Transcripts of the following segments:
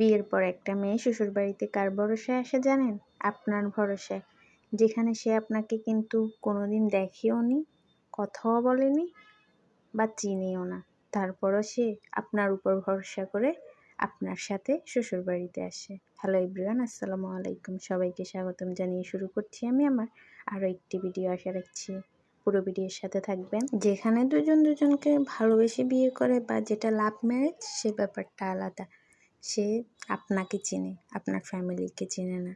বিয়ের পর একটা মেয়ে শ্বশুরবাড়িতে কার ভরসায় আসে জানেন? আপনার ভরসায়। যেখানে সে আপনাকে কিন্তু কোনোদিন দেখেও নি, কথাও বলেনি বা চিনেও না। তারপরও সে আপনার উপর ভরসা করে আপনার সাথে শ্বশুরবাড়িতে আসে। হ্যালো এভরিওয়ান, আসসালামু আলাইকুম। সবাইকে স্বাগতম জানিয়ে শুরু করছি আমি আমার আরও একটি ভিডিও। আশা রাখছি পুরো ভিডিওর সাথে থাকবেন। যেখানে দুজন দুজনকে ভালোবেসে বিয়ে করে বা যেটা লাভ ম্যারেজ, সে ব্যাপারটা আলাদা। সে আপনাকে চেনে, আপনার ফ্যামিলিকে চেনে না।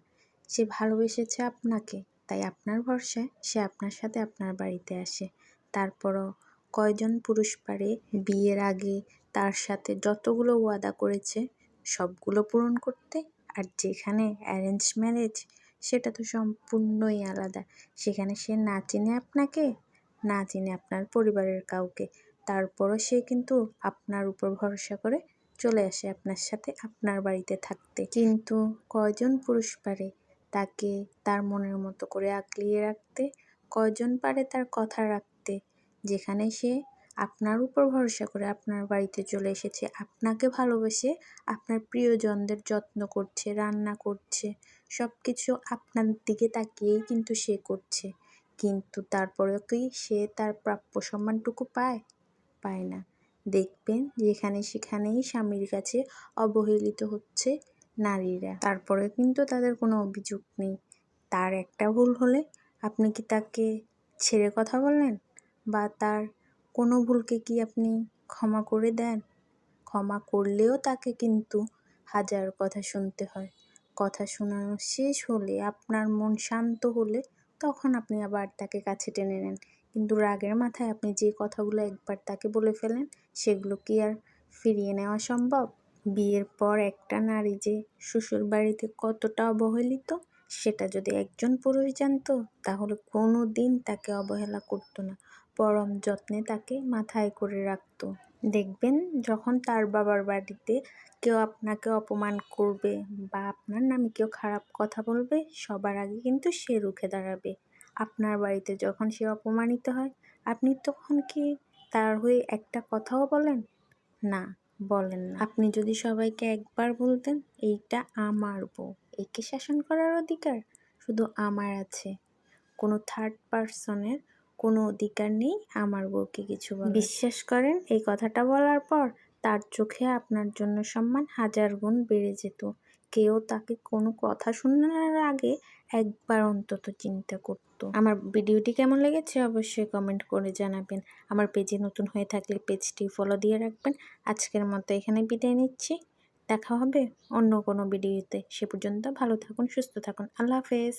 সে ভালোবেসেছে আপনাকে, তাই আপনার ভরসায় সে আপনার সাথে আপনার বাড়িতে আসে। তারপরও কয়জন পুরুষ পারে বিয়ের আগে তার সাথে যতগুলো ওয়াদা করেছে সবগুলো পূরণ করতে? আর যেখানে অ্যারেঞ্জ ম্যারেজ, সেটা তো সম্পূর্ণই আলাদা। সেখানে সে না চিনে আপনাকে, না চিনে আপনার পরিবারের কাউকে, তারপরও সে কিন্তু আপনার উপর ভরসা করে চলে আসে আপনার সাথে আপনার বাড়িতে থাকতে। কিন্তু কয়জন পুরুষ পারে তাকে তার মনের মতো করে আগলিয়ে রাখতে? কয়জন পারে তার কথা রাখতে? যেখানে সে আপনার উপর ভরসা করে আপনার বাড়িতে চলে এসেছে, আপনাকে ভালোবেসে আপনার প্রিয়জনদের যত্ন করছে, রান্না করছে, সব কিছু আপনার দিকে তাকিয়েই কিন্তু সে করছে। কিন্তু তারপরেও কি সে তার প্রাপ্য সম্মানটুকু পায়? পায় না। দেখবেন যেখানে সেখানেই স্বামীর কাছে অবহেলিত হচ্ছে নারীরা। তারপরে কিন্তু তাদের কোনো অভিযোগ নেই। তার একটা ভুল হলে আপনি কি তাকে ছেড়ে কথা বলেন? বা তার কোনো ভুলকে কি আপনি ক্ষমা করে দেন? ক্ষমা করলেও তাকে কিন্তু হাজার কথা শুনতে হয়। কথা শোনানো শেষ হলে, আপনার মন শান্ত হলে, তখন আপনি আবার তাকে কাছে টেনে নেন। কিন্তু রাগের মাথায় আপনি যে কথাগুলো একবার তাকে বলে ফেলেন, সেগুলো কি আর ফিরিয়ে নেওয়া সম্ভব? বিয়ের পর একটা নারী যে শ্বশুরবাড়িতে কতটা অবহেলিত, সেটা যদি একজন পুরুষ জানতো, তাহলে কোনো দিন তাকে অবহেলা করতো না, পরম যত্নে তাকে মাথায় করে রাখতো। দেখবেন যখন তার বাবার বাড়িতে কেউ আপনাকে অপমান করবে বা আপনার নামে কেউ খারাপ কথা বলবে, সবার আগে কিন্তু সে রুখে দাঁড়াবে। আপনার বাড়িতে যখন সে অপমানিত হয়, আপনি তখন কি তার হয়ে একটা কথাও বলেন? না, বলেন না। আপনি যদি সবাইকে একবার বলতেন, এইটা আমার বউ, একে শাসন করার অধিকার শুধু আমার আছে, কোনো থার্ড পার্সনের কোনো অধিকার নেই আমার বউকে কিছু বলার। বিশ্বাস করেন, এই কথাটা বলার পর তার চোখে আপনার জন্য সম্মান হাজার গুণ বেড়ে যেত। কেউ তাকে কোনো কথা শোনানোর আগে একবার অন্তত চিন্তা করত। আমার ভিডিওটি কেমন লেগেছে অবশ্যই কমেন্ট করে জানাবেন। আমার পেজে নতুন হয়ে থাকলে পেজটি ফলো দিয়ে রাখবেন। আজকের মতো এখানে বিদায় নিচ্ছি। দেখা হবে অন্য কোনো ভিডিওতে। সে পর্যন্ত ভালো থাকুন, সুস্থ থাকুন। আল্লাহ হাফেজ।